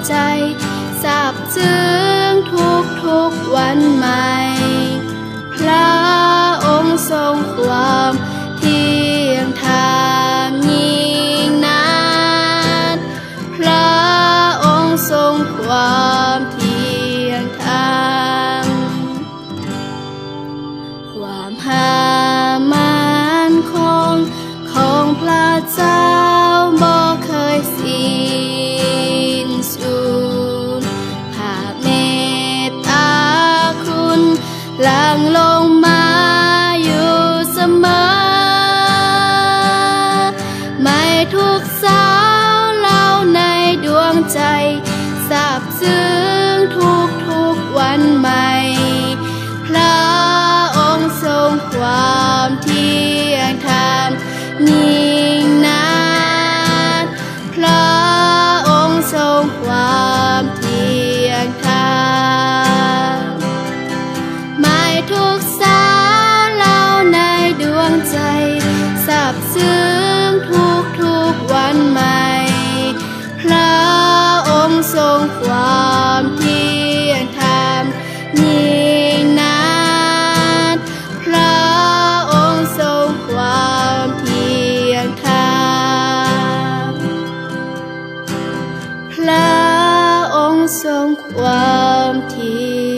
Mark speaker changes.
Speaker 1: ใจซาบซึ้งทุกวันใหม่พระองค์ทรงความเที่ยงธรรมยิ่งนักพระองค์ทรงความเที่ยงธรรมความหามั่นคงของพระเจ้าบ่เคยสิ้นสุดพระเมตตาคุณหลั่งลงมาอยู่เสมอไม่ทุกสาวเล่าในดวงใจซาบซึ้งทุกวันใหม่พระองค์ทรงความเที่ยงธรรมยิ่งนักพระองค์ทรงความเที่ยงธรรมไม่ทุกสาวเล่าในดวงใจซาบซึ้งทุกวันใหม่พระองค์ทรงความเที่ยงธรรมยิ่งนักพระองค์ทรงความเที่ยงธรรมพระองค์ทรงความเที่